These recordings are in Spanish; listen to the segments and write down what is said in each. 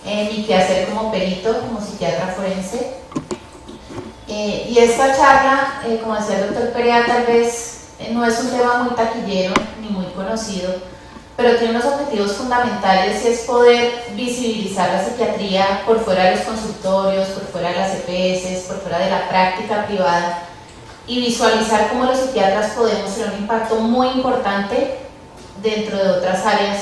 mi quehacer como perito, como psiquiatra forense. Y esta charla, como decía el doctor Perea, tal vez no es un tema muy taquillero ni muy conocido, pero tiene unos objetivos fundamentales y es poder visibilizar la psiquiatría por fuera de los consultorios, por fuera de las EPS, por fuera de la práctica privada y visualizar cómo los psiquiatras podemos tener un impacto muy importante dentro de otras áreas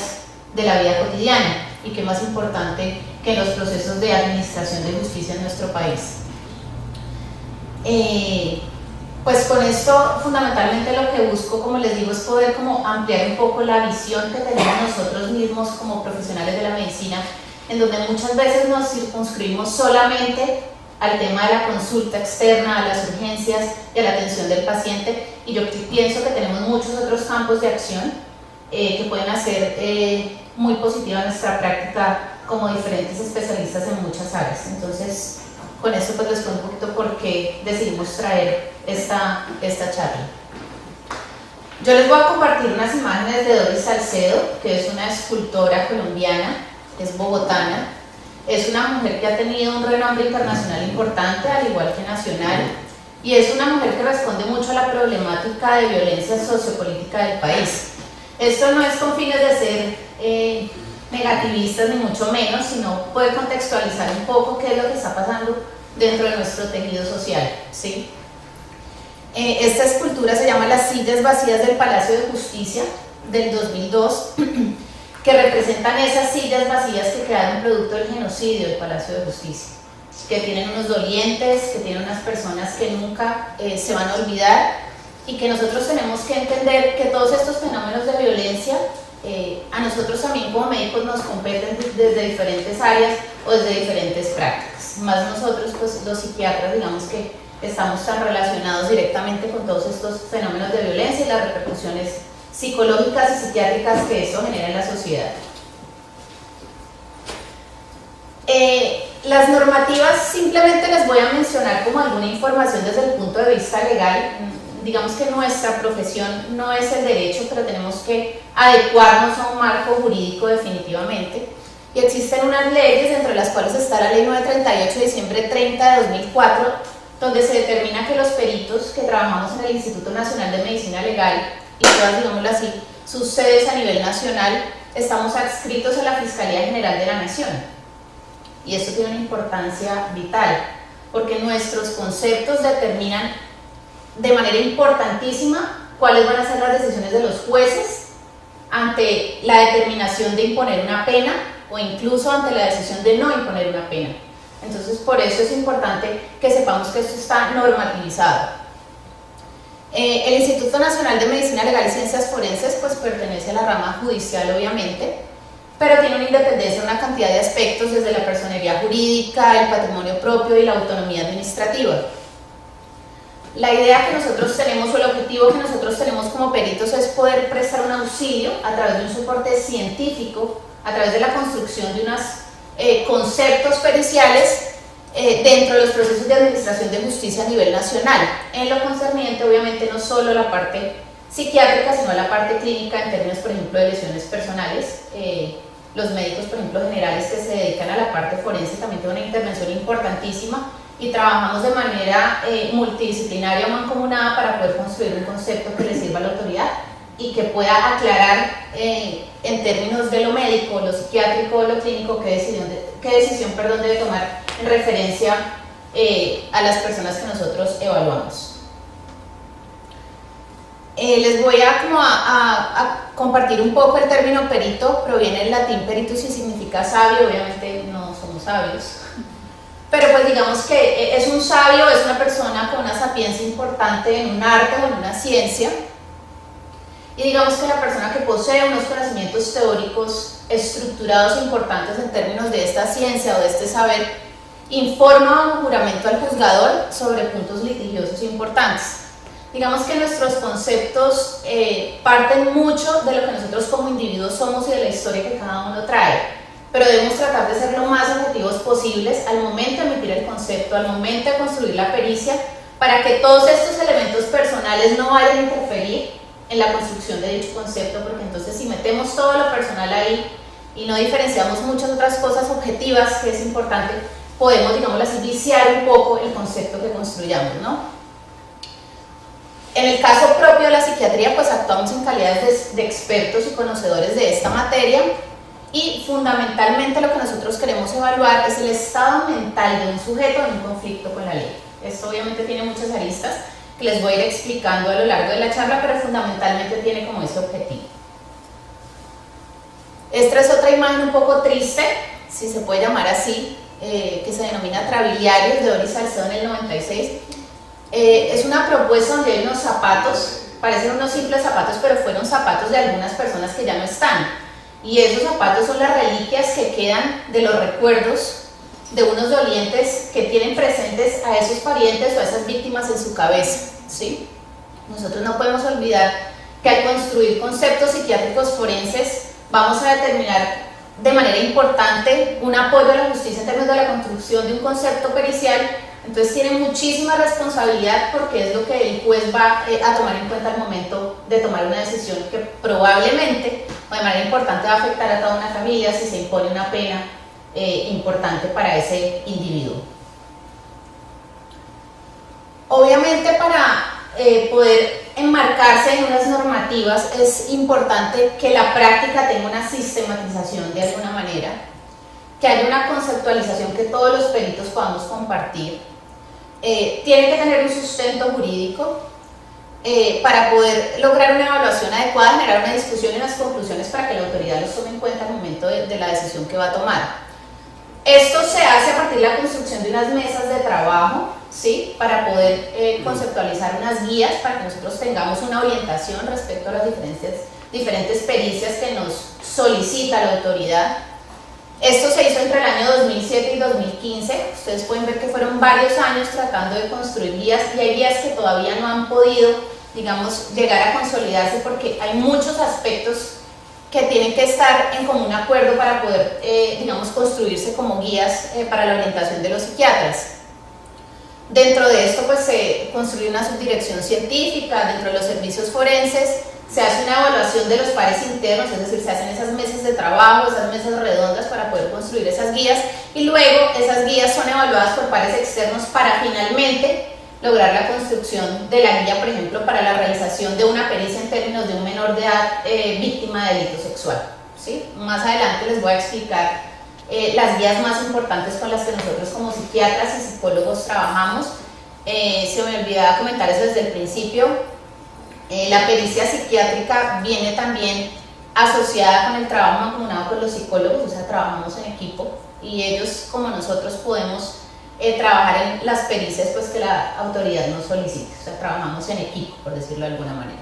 de la vida cotidiana y que más importante que en los procesos de administración de justicia en nuestro país. Pues con esto fundamentalmente lo que busco, como les digo, es poder como ampliar un poco la visión que tenemos nosotros mismos como profesionales de la medicina, en donde muchas veces nos circunscribimos solamente al tema de la consulta externa, a las urgencias y a la atención del paciente, y yo pienso que tenemos muchos otros campos de acción que pueden hacer muy positiva nuestra práctica como diferentes especialistas en muchas áreas. Entonces, con esto pues les cuento un poquito por qué decidimos traer esta charla. Yo les voy a compartir unas imágenes de Doris Salcedo, que es una escultora colombiana, es bogotana, es una mujer que ha tenido un renombre internacional importante, al igual que nacional, y es una mujer que responde mucho a la problemática de violencia sociopolítica del país. Esto no es con fines de ser negativistas ni mucho menos, sino puede contextualizar un poco qué es lo que está pasando dentro de nuestro tejido social, ¿sí? Esta escultura se llama Las sillas vacías del Palacio de Justicia, del 2002, que representan esas sillas vacías que quedaron producto del genocidio del Palacio de Justicia, que tienen unos dolientes, que tienen unas personas que nunca se van a olvidar, y que nosotros tenemos que entender que todos estos fenómenos de violencia a nosotros también como médicos nos competen desde diferentes áreas o desde diferentes prácticas. Más nosotros, pues los psiquiatras, digamos que estamos tan relacionados directamente con todos estos fenómenos de violencia y las repercusiones psicológicas y psiquiátricas que eso genera en la sociedad. Las normativas simplemente les voy a mencionar como alguna información desde el punto de vista legal. Digamos que nuestra profesión no es el derecho, pero tenemos que adecuarnos a un marco jurídico definitivamente. Y existen unas leyes, entre las cuales está la Ley 938 de diciembre 30 de 2004, donde se determina que los peritos que trabajamos en el Instituto Nacional de Medicina Legal, y todas, digámoslo así, sus sedes a nivel nacional, estamos adscritos a la Fiscalía General de la Nación. Y esto tiene una importancia vital, porque nuestros conceptos determinan de manera importantísima cuáles van a ser las decisiones de los jueces ante la determinación de imponer una pena o incluso ante la decisión de no imponer una pena. Entonces, por eso es importante que sepamos que esto está normativizado. El Instituto Nacional de Medicina Legal y Ciencias Forenses pues pertenece a la rama judicial, obviamente, pero tiene una independencia en una cantidad de aspectos, desde la personería jurídica, el patrimonio propio y la autonomía administrativa. La idea que nosotros tenemos, o el objetivo que nosotros tenemos como peritos, es poder prestar un auxilio a través de un soporte científico, a través de la construcción de unos conceptos periciales dentro de los procesos de administración de justicia a nivel nacional, en lo concerniente obviamente no solo la parte psiquiátrica, sino la parte clínica en términos, por ejemplo, de lesiones personales. Los médicos, por ejemplo, generales que se dedican a la parte forense también tienen una intervención importantísima, y trabajamos de manera multidisciplinaria o mancomunada para poder construir un concepto que le sirva a la autoridad y que pueda aclarar en términos de lo médico, lo psiquiátrico, lo clínico, qué decisión debe tomar en referencia a las personas que nosotros evaluamos. Les voy a compartir un poco el término perito. Proviene del latín peritus y significa sabio. Obviamente no somos sabios, pero pues digamos que es un sabio, es una persona con una sapiencia importante en un arte o en una ciencia, y digamos que la persona que posee unos conocimientos teóricos estructurados e importantes en términos de esta ciencia o de este saber, informa un juramento al juzgador sobre puntos litigiosos importantes. Digamos que nuestros conceptos parten mucho de lo que nosotros como individuos somos y de la historia que cada uno trae, pero debemos tratar de ser lo más objetivos posibles al momento de emitir el concepto, al momento de construir la pericia, para que todos estos elementos personales no vayan a interferir en la construcción de dicho concepto, porque entonces si metemos todo lo personal ahí, y no diferenciamos muchas otras cosas objetivas, que es importante, podemos, digámoslo así, viciar un poco el concepto que construyamos, ¿no? En el caso propio de la psiquiatría, pues actuamos en calidad de expertos y conocedores de esta materia, y fundamentalmente lo que nosotros queremos evaluar es el estado mental de un sujeto en un conflicto con la ley. Esto obviamente tiene muchas aristas que les voy a ir explicando a lo largo de la charla, pero fundamentalmente tiene como ese objetivo. Esta es otra imagen un poco triste, si se puede llamar así, que se denomina Trabiliarios, de Doris Salcedo en el 96. Es una propuesta donde hay unos zapatos, parecen unos simples zapatos, pero fueron zapatos de algunas personas que ya no están. Y esos zapatos son las reliquias que quedan de los recuerdos de unos dolientes que tienen presentes a esos parientes o a esas víctimas en su cabeza, ¿sí? Nosotros no podemos olvidar que al construir conceptos psiquiátricos forenses vamos a determinar de manera importante un apoyo a la justicia en términos de la construcción de un concepto pericial. Entonces tiene muchísima responsabilidad porque es lo que el juez va a tomar en cuenta al momento de tomar una decisión que probablemente o de manera importante va a afectar a toda una familia si se impone una pena importante para ese individuo. Obviamente para poder enmarcarse en unas normativas es importante que la práctica tenga una sistematización de alguna manera, que haya una conceptualización que todos los peritos podamos compartir. Tiene que tener un sustento jurídico para poder lograr una evaluación adecuada, generar una discusión y unas conclusiones para que la autoridad los tome en cuenta al momento de la decisión que va a tomar. Esto se hace a partir de la construcción de unas mesas de trabajo, ¿sí? Para poder conceptualizar unas guías para que nosotros tengamos una orientación respecto a las diferentes pericias que nos solicita la autoridad. Esto se hizo entre el año 2007 y 2015, ustedes pueden ver que fueron varios años tratando de construir guías y hay guías que todavía no han podido, digamos, llegar a consolidarse porque hay muchos aspectos que tienen que estar en común acuerdo para poder, digamos, construirse como guías para la orientación de los psiquiatras. Dentro de esto, pues se construye una subdirección científica, dentro de los servicios forenses, se hace una evaluación de los pares internos, es decir, se hacen esas mesas de trabajo, esas mesas redondas para poder construir esas guías y luego esas guías son evaluadas por pares externos para finalmente lograr la construcción de la guía, por ejemplo, para la realización de una pericia en términos de un menor de edad víctima de delito sexual, ¿sí? Más adelante les voy a explicar las guías más importantes con las que nosotros como psiquiatras y psicólogos trabajamos. Se me olvidaba comentar eso desde el principio. La pericia psiquiátrica viene también asociada con el trabajo mancomunado con los psicólogos, o sea, trabajamos en equipo y ellos como nosotros podemos trabajar en las pericias pues, que la autoridad nos solicite, o sea, trabajamos en equipo, por decirlo de alguna manera.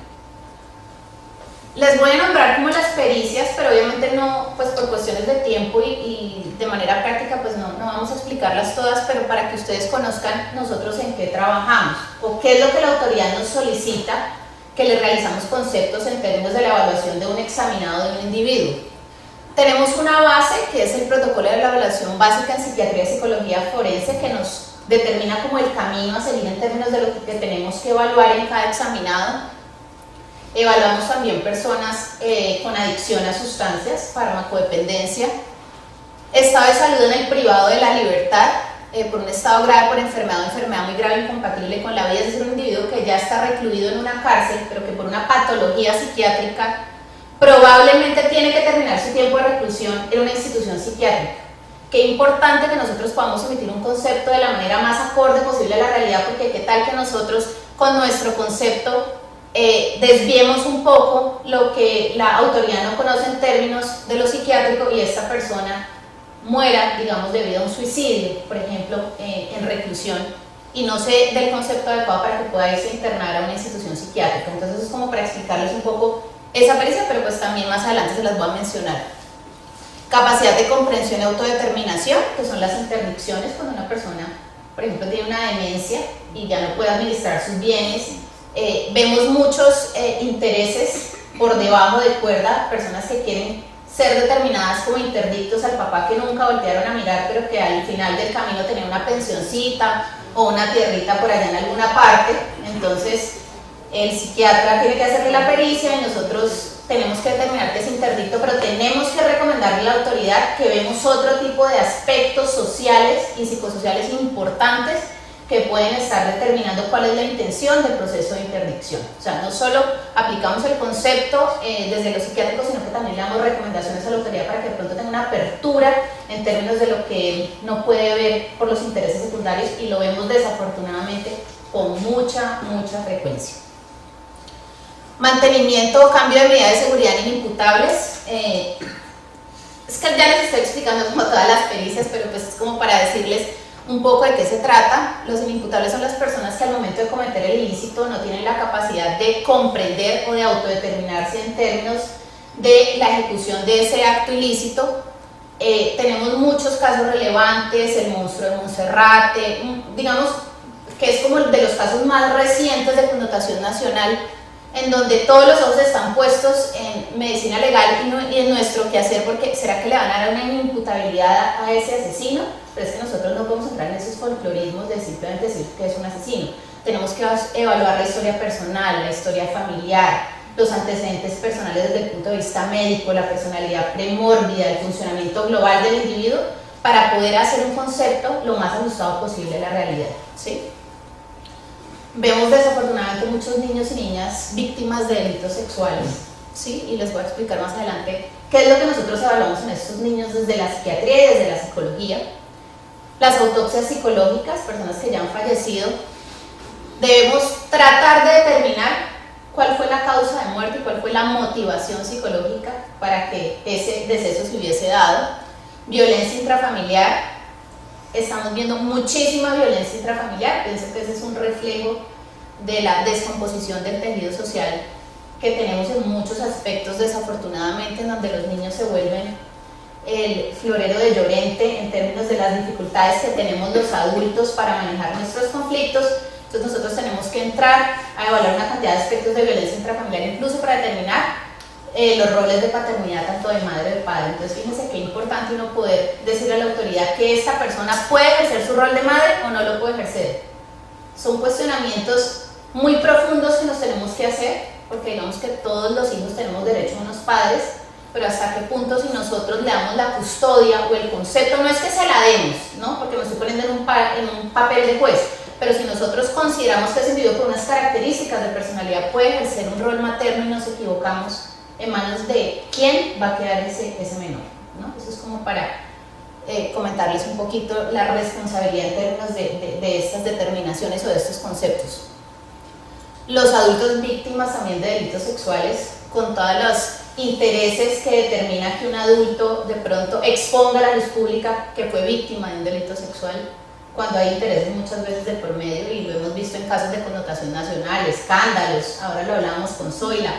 Les voy a nombrar como las pericias, pero obviamente no, pues por cuestiones de tiempo y de manera práctica, pues no vamos a explicarlas todas, pero para que ustedes conozcan nosotros en qué trabajamos, o qué es lo que la autoridad nos solicita, que le realizamos conceptos en términos de la evaluación de un examinado de un individuo. Tenemos una base que es el protocolo de la evaluación básica en psiquiatría y psicología forense que nos determina como el camino a seguir en términos de lo que tenemos que evaluar en cada examinado. Evaluamos también personas con adicción a sustancias, farmacodependencia, estado de salud en el privado de la libertad, por un estado grave por enfermedad o enfermedad muy grave incompatible con la vida, es decir, un individuo que ya está recluido en una cárcel, pero que por una patología psiquiátrica probablemente tiene que terminar su tiempo de reclusión en una institución psiquiátrica. Qué importante que nosotros podamos emitir un concepto de la manera más acorde posible a la realidad, porque qué tal que nosotros con nuestro concepto desviemos un poco lo que la autoridad no conoce en términos de lo psiquiátrico y esta persona muera, digamos, debido a un suicidio, por ejemplo, en reclusión, y no se dé el concepto adecuado para que pueda irse a internar a una institución psiquiátrica. Entonces es como para explicarles un poco esa pericia, pero pues también más adelante se las voy a mencionar. Capacidad de comprensión y autodeterminación, que son las interdicciones, cuando una persona, por ejemplo, tiene una demencia y ya no puede administrar sus bienes. Vemos muchos intereses por debajo de cuerda, personas que quieren ser determinadas como interdictos al papá que nunca voltearon a mirar, pero que al final del camino tenía una pensioncita o una tierrita por allá en alguna parte. Entonces el psiquiatra tiene que hacerle la pericia y nosotros tenemos que determinar que es interdicto, pero tenemos que recomendarle a la autoridad que vemos otro tipo de aspectos sociales y psicosociales importantes que pueden estar determinando cuál es la intención del proceso de interdicción. O sea, no solo aplicamos el concepto desde los psiquiátricos, sino que también le damos recomendaciones a la autoridad para que de pronto tenga una apertura en términos de lo que él no puede ver por los intereses secundarios, y lo vemos desafortunadamente con mucha frecuencia. Mantenimiento o cambio de medidas de seguridad inimputables. Es que ya les estoy explicando como todas las pericias, pero pues es como para decirles un poco de qué se trata. Los inimputables son las personas que al momento de cometer el ilícito no tienen la capacidad de comprender o de autodeterminarse en términos de la ejecución de ese acto ilícito. Tenemos muchos casos relevantes, el monstruo de Monserrate, digamos que es como de los casos más recientes de connotación nacional, en donde todos los ojos están puestos en medicina legal y en nuestro quehacer, porque ¿será que le van a dar una inimputabilidad a ese asesino? Pero es que nosotros no podemos entrar en esos folclorismos de simplemente decir que es un asesino. Tenemos que evaluar la historia personal, la historia familiar, los antecedentes personales desde el punto de vista médico, la personalidad premórbida, el funcionamiento global del individuo, para poder hacer un concepto lo más ajustado posible a la realidad, ¿sí? Vemos desafortunadamente muchos niños y niñas víctimas de delitos sexuales, ¿sí? Y les voy a explicar más adelante qué es lo que nosotros evaluamos en estos niños desde la psiquiatría y desde la psicología. Las autopsias psicológicas, personas que ya han fallecido, debemos tratar de determinar cuál fue la causa de muerte y cuál fue la motivación psicológica para que ese deceso se hubiese dado. Violencia intrafamiliar. Estamos viendo muchísima violencia intrafamiliar. Pienso que ese es un reflejo de la descomposición del tejido social que tenemos en muchos aspectos, desafortunadamente, en donde los niños se vuelven el florero de Llorente en términos de las dificultades que tenemos los adultos para manejar nuestros conflictos. Entonces nosotros tenemos que entrar a evaluar una cantidad de aspectos de violencia intrafamiliar, incluso para determinar los roles de paternidad tanto de madre y de padre. Entonces fíjense qué importante uno poder decirle a la autoridad que esta persona puede ejercer su rol de madre o no lo puede ejercer. Son cuestionamientos muy profundos que nos tenemos que hacer, porque digamos que todos los hijos tenemos derecho a unos padres, pero hasta qué punto si nosotros le damos la custodia o el concepto, no es que se la demos, ¿no? Porque me estoy poniendo en un papel de juez, pero si nosotros consideramos que ese individuo por unas características de personalidad puede ejercer un rol materno y nos equivocamos, en manos de quién va a quedar ese menor, ¿no? Eso es como para comentarles un poquito la responsabilidad en términos de estas determinaciones o de estos conceptos. Los adultos víctimas también de delitos sexuales, con todos los intereses que determina que un adulto de pronto exponga a la luz pública que fue víctima de un delito sexual, cuando hay intereses muchas veces de por medio, y lo hemos visto en casos de connotación nacional, escándalos, ahora lo hablamos con Zoila,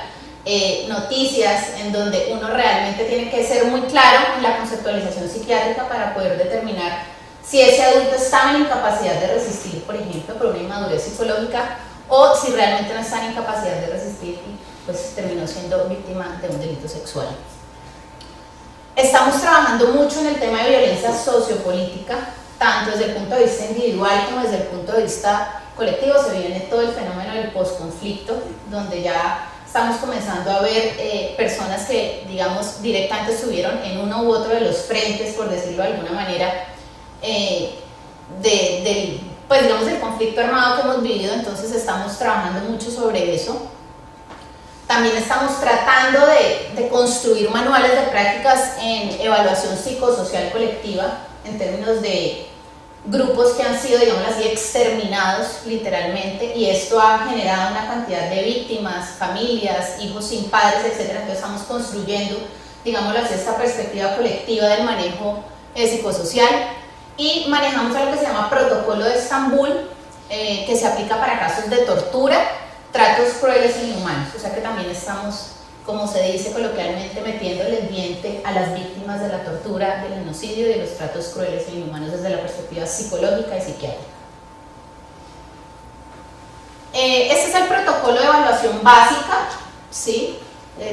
noticias en donde uno realmente tiene que ser muy claro en la conceptualización psiquiátrica para poder determinar si ese adulto estaba en incapacidad de resistir, por ejemplo, por una inmadurez psicológica, o si realmente no está en incapacidad de resistir y pues terminó siendo víctima de un delito sexual. Estamos trabajando mucho en el tema de violencia sociopolítica, tanto desde el punto de vista individual como desde el punto de vista colectivo. Se viene todo el fenómeno del posconflicto, donde ya estamos comenzando a ver personas que, digamos, directamente estuvieron en uno u otro de los frentes, por decirlo de alguna manera, pues digamos, del conflicto armado que hemos vivido. Entonces estamos trabajando mucho sobre eso. También estamos tratando de construir manuales de prácticas en evaluación psicosocial colectiva, en términos de grupos que han sido, digamos así, exterminados literalmente, y esto ha generado una cantidad de víctimas, familias, hijos sin padres, etc. Entonces estamos construyendo, digámoslo así, esta perspectiva colectiva del manejo psicosocial, y manejamos algo que se llama Protocolo de Estambul, que se aplica para casos de tortura, tratos crueles e inhumanos. O sea que también estamos, como se dice coloquialmente, metiéndole el diente a las víctimas de la tortura, del genocidio y de los tratos crueles e inhumanos desde la perspectiva psicológica y psiquiátrica. Este es el protocolo de evaluación básica, ¿sí?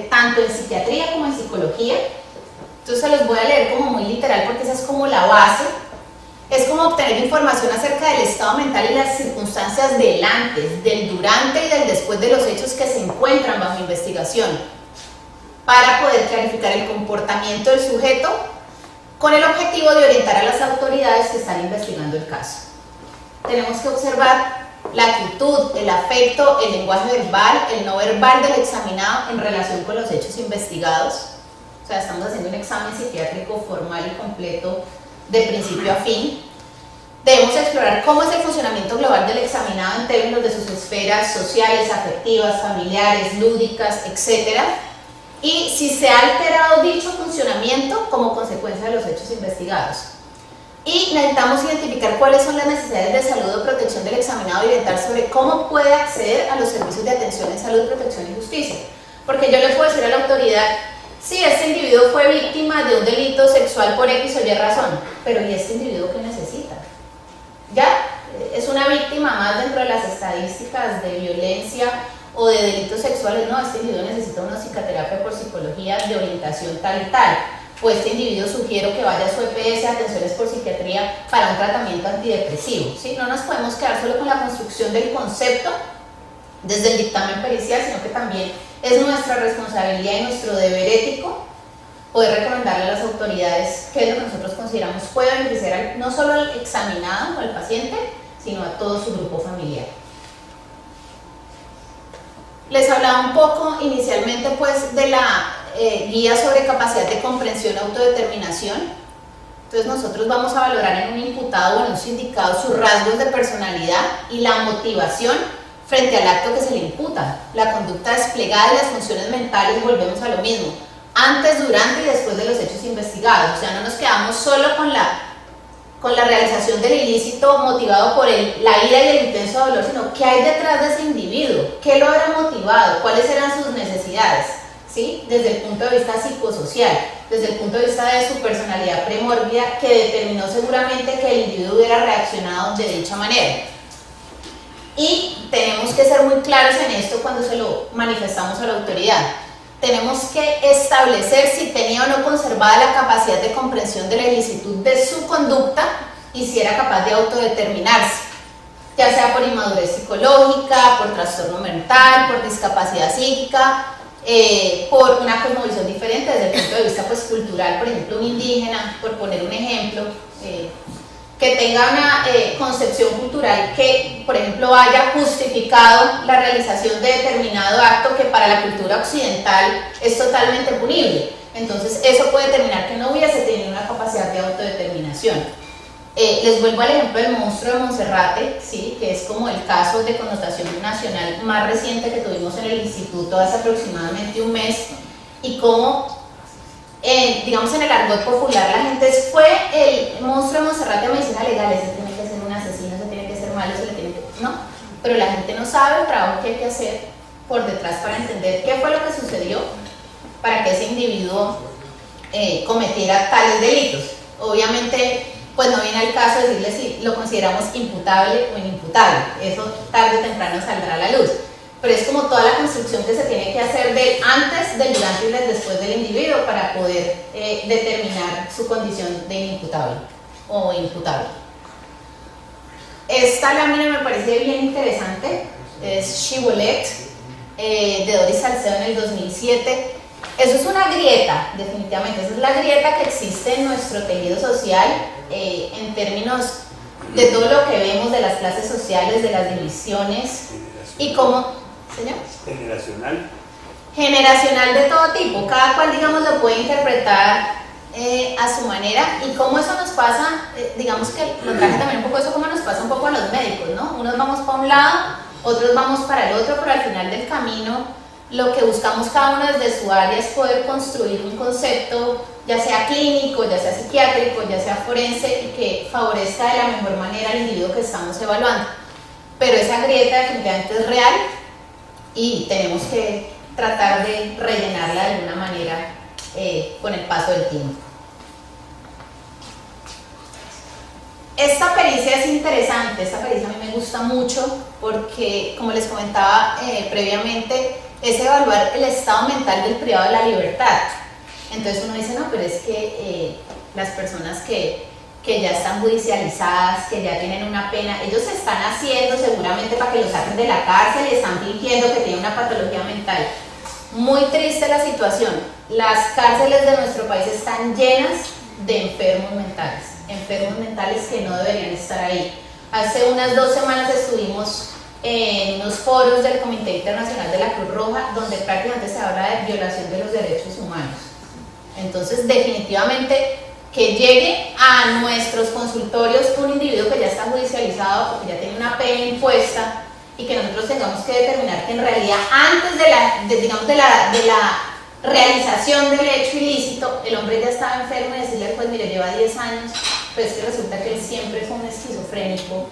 Tanto en psiquiatría como en psicología. Entonces se los voy a leer como muy literal, porque esa es como la base. Es como obtener información acerca del estado mental y las circunstancias del antes, del durante y del después de los hechos que se encuentran bajo investigación. para poder clarificar el comportamiento del sujeto con el objetivo de orientar a las autoridades que están investigando el caso. Tenemos que observar la actitud, el afecto, el lenguaje verbal, el no verbal del examinado en relación con los hechos investigados. O sea, estamos haciendo un examen psiquiátrico formal y completo de principio a fin. Debemos explorar cómo es el funcionamiento global del examinado en términos de sus esferas sociales, afectivas, familiares, lúdicas, etc. Y si se ha alterado dicho funcionamiento como consecuencia de los hechos investigados. Y necesitamos identificar cuáles son las necesidades de salud o protección del examinado y orientar sobre cómo puede acceder a los servicios de atención en salud, protección y justicia. Porque yo le puedo decir a la autoridad, sí, este individuo fue víctima de un delito sexual por X o Y razón, pero ¿y este individuo qué necesita? Ya, es una víctima más dentro de las estadísticas de violencia o de delitos sexuales. No, este individuo necesita una psicoterapia por psicología de orientación tal y tal. O este individuo sugiero que vaya a su EPS, atenciones por psiquiatría, para un tratamiento antidepresivo, ¿sí? No nos podemos quedar solo con la construcción del concepto desde el dictamen pericial, sino que también es nuestra responsabilidad y nuestro deber ético poder recomendarle a las autoridades qué es lo que nosotros consideramos puede beneficiar no solo al examinado o al paciente, sino a todo su grupo familiar. Les hablaba un poco inicialmente pues de la guía sobre capacidad de comprensión y autodeterminación. Entonces nosotros vamos a valorar en un imputado o en un sindicado sus rasgos de personalidad y la motivación frente al acto que se le imputa, la conducta desplegada y las funciones mentales. Volvemos a lo mismo, antes, durante y después de los hechos investigados. O sea, no nos quedamos solo con la realización del ilícito motivado por la ira y el intenso dolor, sino qué hay detrás de ese individuo, qué lo habrá motivado, cuáles eran sus necesidades, ¿sí? Desde el punto de vista psicosocial, desde el punto de vista de su personalidad primordia, que determinó seguramente que el individuo hubiera reaccionado de dicha manera. Y tenemos que ser muy claros en esto cuando se lo manifestamos a la autoridad. Tenemos que establecer si tenía o no conservada la capacidad de comprensión de la ilicitud de su conducta y si era capaz de autodeterminarse, ya sea por inmadurez psicológica, por trastorno mental, por discapacidad psíquica, por una cosmovisión diferente desde el punto de vista pues, cultural, por ejemplo un indígena, por poner un ejemplo, que tenga una concepción cultural que, por ejemplo, haya justificado la realización de determinado acto que para la cultura occidental es totalmente punible. Entonces, eso puede determinar que no hubiese tenido una capacidad de autodeterminación. Les vuelvo al ejemplo del monstruo de Monserrate, ¿sí? Que es como el caso de connotación nacional más reciente que tuvimos en el instituto hace aproximadamente un mes, y cómo digamos en el argot popular la gente fue el monstruo de Monserrate de medicina legal, ese tiene que ser un asesino, ese tiene que ser malo, ese le tiene que... no, pero la gente no sabe el trabajo que hay que hacer por detrás para entender qué fue lo que sucedió para que ese individuo cometiera tales delitos. Obviamente pues no viene al caso decirle si lo consideramos imputable o inimputable, eso tarde o temprano saldrá a la luz. Pero es como toda la construcción que se tiene que hacer del antes, del durante y del después del individuo para poder determinar su condición de inimputable o imputable. Esta lámina me parece bien interesante, es Chibolet, de Doris Salcedo en el 2007. Eso es una grieta, definitivamente, esa es la grieta que existe en nuestro tejido social en términos de todo lo que vemos de las clases sociales, de las divisiones y cómo... ¿Señor? Generacional. Generacional de todo tipo, cada cual digamos lo puede interpretar a su manera, y cómo eso nos pasa, digamos que lo traje también un poco eso, como nos pasa un poco a los médicos, ¿no? Unos vamos para un lado, otros vamos para el otro, pero al final del camino lo que buscamos cada uno desde su área es poder construir un concepto, ya sea clínico, ya sea psiquiátrico, ya sea forense, y que favorezca de la mejor manera al individuo que estamos evaluando. Pero esa grieta definitivamente es real y tenemos que tratar de rellenarla de alguna manera con el paso del tiempo. Esta pericia es interesante, esta pericia a mí me gusta mucho porque, como les comentaba previamente, es evaluar el estado mental del privado de la libertad. Entonces uno dice, no, pero es que las personas que ya están judicializadas, que ya tienen una pena, ellos se están haciendo seguramente para que los saquen de la cárcel y están fingiendo que tienen una patología mental. Muy triste la situación. Las cárceles de nuestro país están llenas de enfermos mentales que no deberían estar ahí. Hace unas 2 semanas estuvimos en unos foros del Comité Internacional de la Cruz Roja, donde prácticamente se habla de violación de los derechos humanos. Entonces, definitivamente, que llegue a nuestros consultorios un individuo que ya está judicializado o que ya tiene una pena impuesta, y que nosotros tengamos que determinar que en realidad antes de la realización del hecho ilícito, el hombre ya estaba enfermo, y decirle, pues mire, lleva 10 años, pero es que resulta que él siempre fue un esquizofrénico,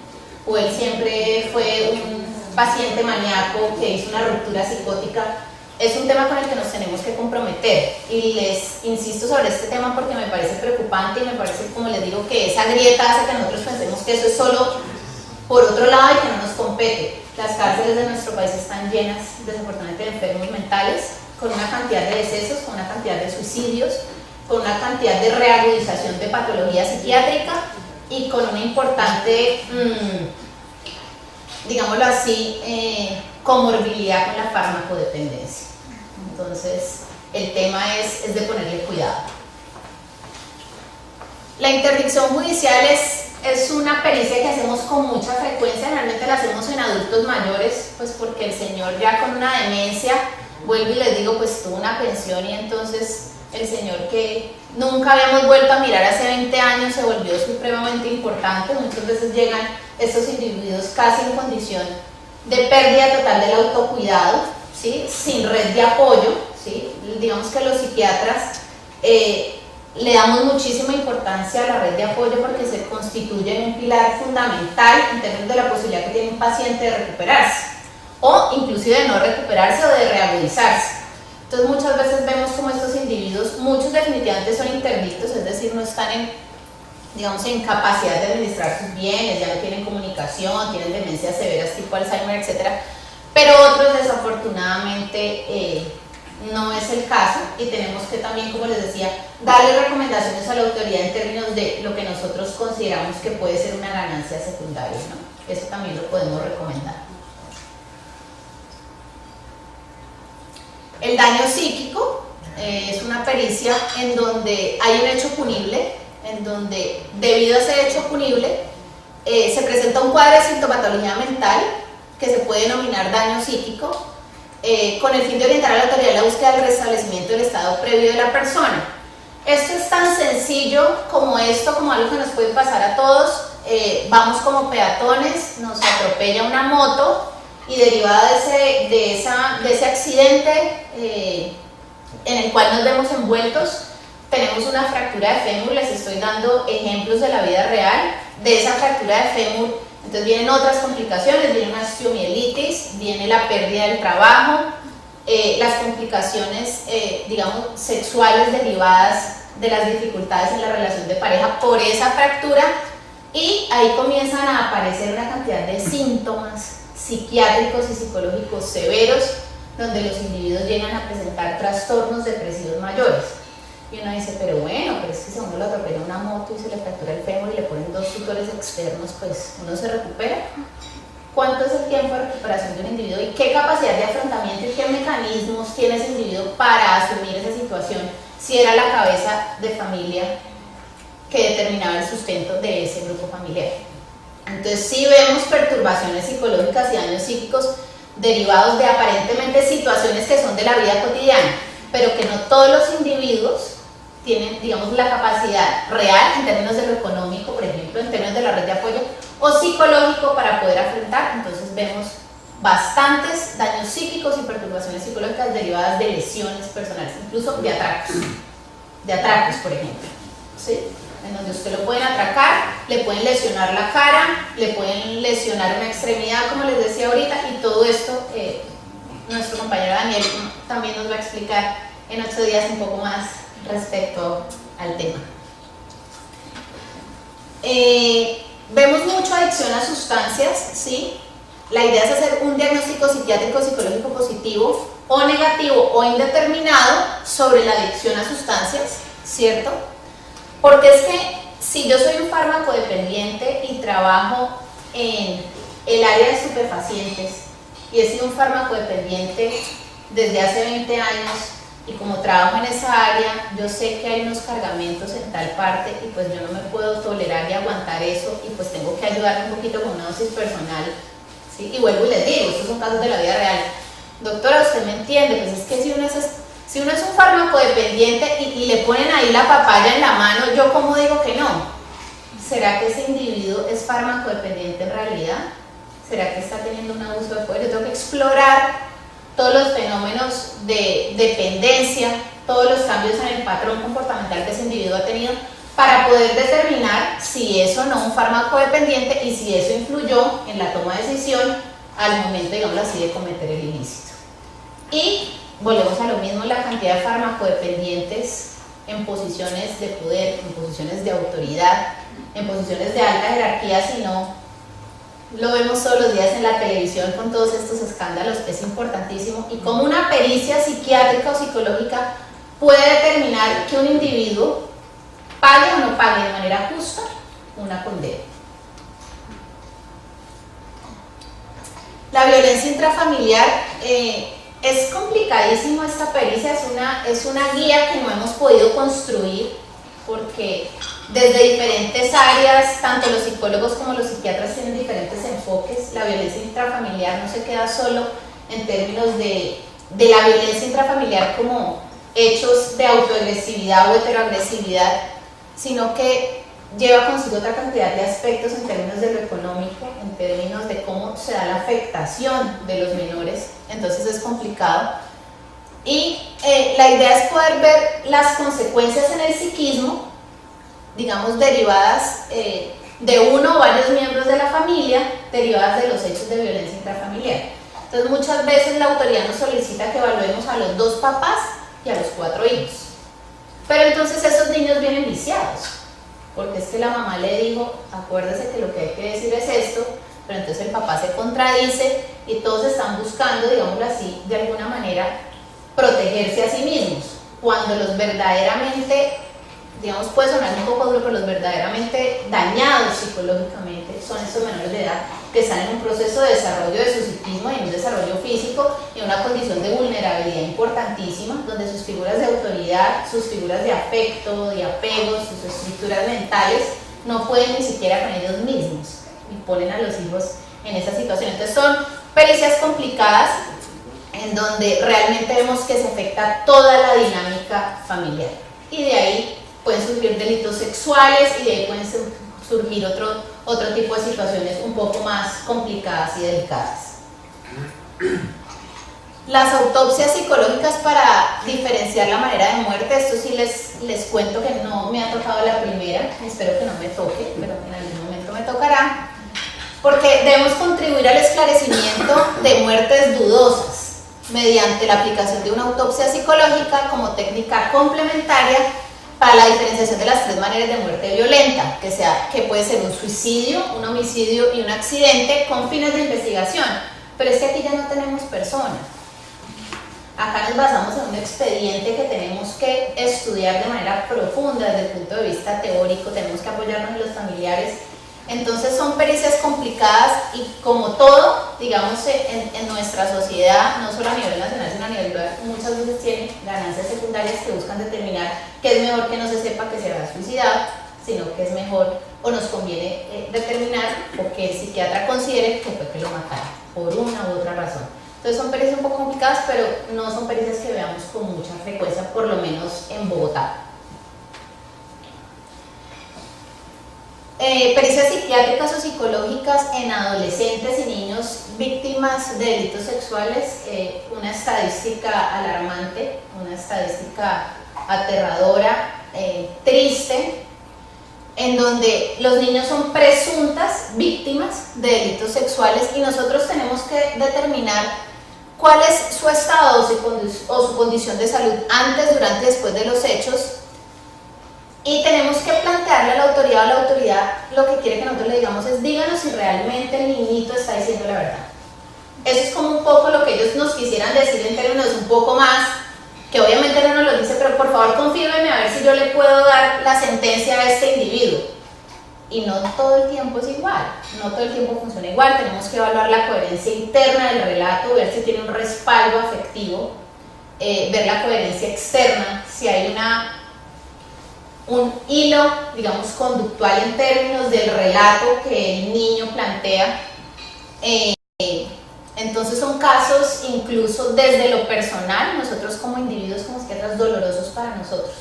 o él siempre fue un paciente maníaco que hizo una ruptura psicótica. Es un tema con el que nos tenemos que comprometer, y les insisto sobre este tema porque me parece preocupante, y me parece, como les digo, que esa grieta hace que nosotros pensemos que eso es solo por otro lado y que no nos compete. Las cárceles de nuestro país están llenas, desafortunadamente, de enfermos mentales, con una cantidad de decesos, con una cantidad de suicidios, con una cantidad de reagudización de patología psiquiátrica, y con una importante, digámoslo así, comorbilidad con la farmacodependencia. Entonces, el tema es de ponerle cuidado. La interdicción judicial es una pericia que hacemos con mucha frecuencia. Realmente la hacemos en adultos mayores, pues porque el señor ya con una demencia, vuelvo y les digo, pues tuvo una pensión, y entonces el señor que nunca habíamos vuelto a mirar hace 20 años se volvió supremamente importante. Muchas veces llegan estos individuos casi en condición de pérdida total del autocuidado, ¿sí? Sin red de apoyo, ¿sí? Digamos que los psiquiatras le damos muchísima importancia a la red de apoyo porque se constituye en un pilar fundamental en términos de la posibilidad que tiene un paciente de recuperarse, o inclusive de no recuperarse o de reagudizarse. Entonces muchas veces vemos como estos individuos, muchos definitivamente son interdictos, es decir, no están en capacidad de administrar sus bienes, ya no tienen comunicación, tienen demencias severas tipo Alzheimer, etc. Pero otros desafortunadamente no es el caso, y tenemos que también, como les decía, darle recomendaciones a la autoridad en términos de lo que nosotros consideramos que puede ser una ganancia secundaria, ¿no? Eso también lo podemos recomendar. El daño psíquico es una pericia en donde hay un hecho punible, en donde debido a ese hecho punible se presenta un cuadro de sintomatología mental que se puede denominar daño psíquico, con el fin de orientar a la autoridad en la búsqueda del restablecimiento del estado previo de la persona. Esto es tan sencillo como esto, como algo que nos puede pasar a todos. Vamos como peatones, nos atropella una moto, y derivada de ese accidente en el cual nos vemos envueltos, tenemos una fractura de fémur. Les estoy dando ejemplos de la vida real de esa fractura de fémur. Entonces vienen otras complicaciones, viene una osteomielitis, viene la pérdida del trabajo, las complicaciones, digamos, sexuales derivadas de las dificultades en la relación de pareja por esa fractura, y ahí comienzan a aparecer una cantidad de síntomas psiquiátricos y psicológicos severos, donde los individuos llegan a presentar trastornos depresivos mayores. Y uno dice, pero bueno, pero es que si a uno lo atropella una moto y se le fractura el fémur y le ponen 2 tutores externos, pues uno se recupera. ¿Cuánto es el tiempo de recuperación de un individuo y qué capacidad de afrontamiento y qué mecanismos tiene ese individuo para asumir esa situación, si era la cabeza de familia que determinaba el sustento de ese grupo familiar? Entonces sí vemos perturbaciones psicológicas y daños psíquicos derivados de aparentemente situaciones que son de la vida cotidiana, pero que no todos los individuos tienen, digamos, la capacidad real en términos de lo económico, por ejemplo, en términos de la red de apoyo, o psicológico para poder afrontar. Entonces vemos bastantes daños psíquicos y perturbaciones psicológicas derivadas de lesiones personales, incluso de atracos, por ejemplo, ¿sí? En donde usted lo pueden atracar, le pueden lesionar la cara, le pueden lesionar una extremidad, como les decía ahorita, y todo esto nuestro compañero Daniel también nos va a explicar en 8 días un poco más respecto al tema. Vemos mucho adicción a sustancias, ¿sí? La idea es hacer un diagnóstico psiquiátrico psicológico positivo o negativo o indeterminado sobre la adicción a sustancias, ¿cierto? Porque es que si yo soy un fármaco dependiente y trabajo en el área de estupefacientes y he sido un fármaco dependiente desde hace 20 años y como trabajo en esa área, yo sé que hay unos cargamentos en tal parte y pues yo no me puedo tolerar y aguantar eso y pues tengo que ayudarme un poquito con una dosis personal, ¿sí? Y vuelvo y les digo, estos son casos de la vida real. Doctora, usted me entiende, pues es que si uno es un fármaco dependiente y le ponen ahí la papaya en la mano, ¿yo cómo digo que no? ¿Será que ese individuo es fármaco dependiente en realidad? ¿Será que está teniendo un abuso de poder? Yo tengo que explorar todos los fenómenos de dependencia, todos los cambios en el patrón comportamental que ese individuo ha tenido para poder determinar si es o no un fármaco dependiente y si eso influyó en la toma de decisión al momento, digamos así, de cometer el ilícito. Y volvemos a lo mismo, la cantidad de farmacodependientes en posiciones de poder, en posiciones de autoridad, en posiciones de alta jerarquía, si no lo vemos todos los días en la televisión con todos estos escándalos, es importantísimo. Y como una pericia psiquiátrica o psicológica puede determinar que un individuo pague o no pague de manera justa una condena. La violencia intrafamiliar, es complicadísimo esta pericia, es una guía que no hemos podido construir porque desde diferentes áreas, tanto los psicólogos como los psiquiatras tienen diferentes enfoques. La violencia intrafamiliar no se queda solo en términos de la violencia intrafamiliar como hechos de autoagresividad o heteroagresividad, sino que lleva consigo otra cantidad de aspectos en términos de lo económico, en términos de cómo se da la afectación de los menores, entonces es complicado. Y la idea es poder ver las consecuencias en el psiquismo, digamos derivadas de uno o varios miembros de la familia, derivadas de los hechos de violencia intrafamiliar. Entonces muchas veces la autoridad nos solicita que evaluemos a los 2 papás y a los 4 hijos. Pero entonces esos niños vienen viciados, porque es que la mamá le dijo, acuérdese que lo que hay que decir es esto, pero entonces el papá se contradice y todos están buscando, digámoslo así, de alguna manera, protegerse a sí mismos, cuando los verdaderamente, digamos, puede sonar un poco duro, pero los verdaderamente dañados psicológicamente son estos menores de edad que están en un proceso de desarrollo de su psiquismo y en un desarrollo físico y una condición de vulnerabilidad importantísima, donde sus figuras de autoridad, sus figuras de afecto, de apego, sus estructuras mentales no pueden ni siquiera con ellos mismos y ponen a los hijos en esa situación. Entonces son pericias complicadas en donde realmente vemos que se afecta toda la dinámica familiar y de ahí pueden surgir delitos sexuales y de ahí pueden surgir otro tipo de situaciones un poco más complicadas y delicadas. Las autopsias psicológicas para diferenciar la manera de muerte, esto sí les cuento que no me ha tocado la primera, espero que no me toque, pero en algún momento me tocará, porque debemos contribuir al esclarecimiento de muertes dudosas mediante la aplicación de una autopsia psicológica como técnica complementaria para la diferenciación de las 3 maneras de muerte violenta, que puede ser un suicidio, un homicidio y un accidente con fines de investigación. Pero es que aquí ya no tenemos personas. Acá nos basamos en un expediente que tenemos que estudiar de manera profunda desde el punto de vista teórico, tenemos que apoyarnos en los familiares. Entonces son pericias complicadas y como todo, digamos, en nuestra sociedad, no solo a nivel nacional, sino a nivel global, muchas veces tienen ganancias secundarias que buscan determinar que es mejor que no se sepa que se habrá suicidado, sino que es mejor o nos conviene determinar o que el psiquiatra considere que fue que lo mataron, por una u otra razón. Entonces son pericias un poco complicadas, pero no son pericias que veamos con mucha frecuencia, por lo menos en Bogotá. Pericias psiquiátricas o psicológicas en adolescentes y niños víctimas de delitos sexuales, una estadística alarmante, una estadística aterradora, triste, en donde los niños son presuntas víctimas de delitos sexuales y nosotros tenemos que determinar cuál es su estado o su condición de salud antes, durante y después de los hechos. Y tenemos que plantearle a la autoridad lo que quiere que nosotros le digamos es díganos si realmente el niñito está diciendo la verdad. Eso es como un poco lo que ellos nos quisieran decir en términos un poco más, que obviamente no nos lo dice, pero por favor confírmeme a ver si yo le puedo dar la sentencia a este individuo. y no todo el tiempo es igual, no todo el tiempo funciona igual. Tenemos que evaluar la coherencia interna del relato, ver si tiene un respaldo afectivo, ver la coherencia externa, si hay un hilo, digamos, conductual en términos del relato que el niño plantea. Entonces son casos incluso desde lo personal, nosotros como individuos, como psiquiatras, dolorosos para nosotros.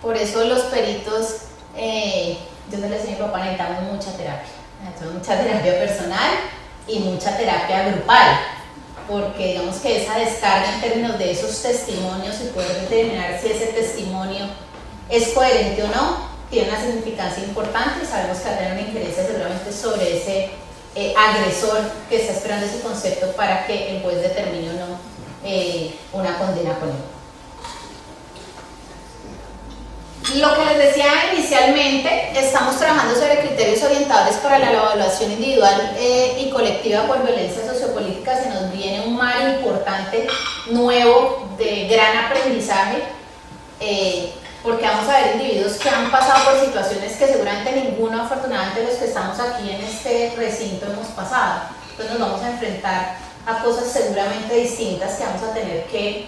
Por eso los peritos, yo se les decía a mi papá, necesitamos mucha terapia. Necesitamos mucha terapia personal y mucha terapia grupal, porque digamos que esa descarga en términos de esos testimonios y poder determinar si ese testimonio es coherente o no, tiene una significancia importante, y sabemos que va a tener una injerencia seguramente sobre ese agresor que está esperando ese concepto para que el juez determine o no una condena con él. Lo que les decía inicialmente, estamos trabajando sobre criterios orientadores para la evaluación individual y colectiva por violencia sociopolítica. Se nos viene un mar importante, nuevo, de gran aprendizaje, porque vamos a ver individuos que han pasado por situaciones que seguramente ninguno, afortunadamente, de los que estamos aquí en este recinto hemos pasado. Entonces nos vamos a enfrentar a cosas seguramente distintas que vamos a tener que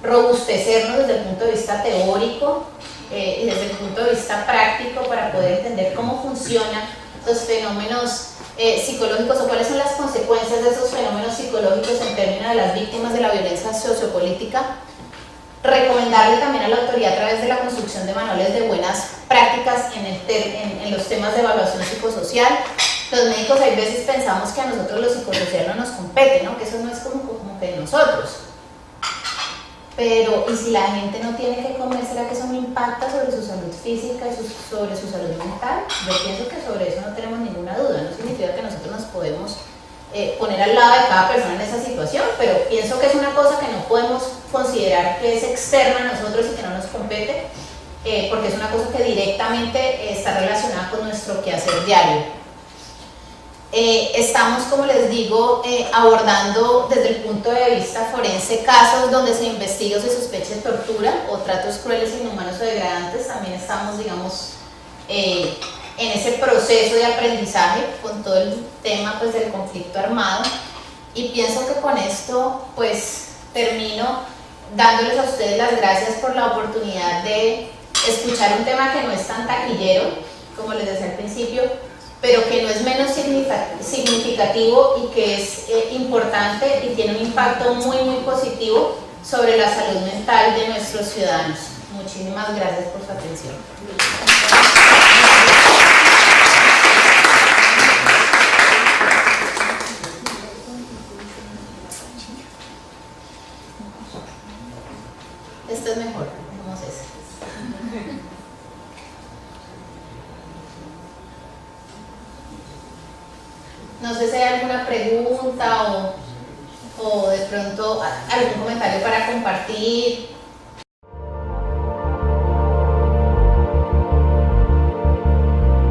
robustecernos desde el punto de vista teórico y desde el punto de vista práctico para poder entender cómo funcionan los fenómenos psicológicos o cuáles son las consecuencias de esos fenómenos psicológicos en términos de las víctimas de la violencia sociopolítica. Recomendarle también a la autoridad a través de la construcción de manuales de buenas prácticas en los temas de evaluación psicosocial. Los médicos hay veces pensamos que a nosotros lo psicosocial no nos compete, ¿no? Que eso no es como que de nosotros. Pero, ¿y si la gente no tiene que comer, será que eso no impacta sobre su salud física y sobre su salud mental? Yo pienso que sobre eso no tenemos ninguna duda. No significa que nosotros nos podemos poner al lado de cada persona en esa situación, pero pienso que es una cosa que no podemos considerar que es externa a nosotros y que no nos compete, porque es una cosa que directamente está relacionada con nuestro quehacer diario. Estamos, como les digo, abordando desde el punto de vista forense casos donde se investiga o se sospeche de tortura o tratos crueles, inhumanos o degradantes. También estamos, digamos, en ese proceso de aprendizaje con todo el tema, pues, del conflicto armado, y pienso que con esto pues termino dándoles a ustedes las gracias por la oportunidad de escuchar un tema que no es tan taquillero, como les decía al principio, pero que no es menos significativo y que es importante y tiene un impacto muy positivo sobre la salud mental de nuestros ciudadanos. Muchísimas gracias por su atención. Esto es mejor, vamos a eso. No sé si hay alguna pregunta o de pronto algún comentario para compartir.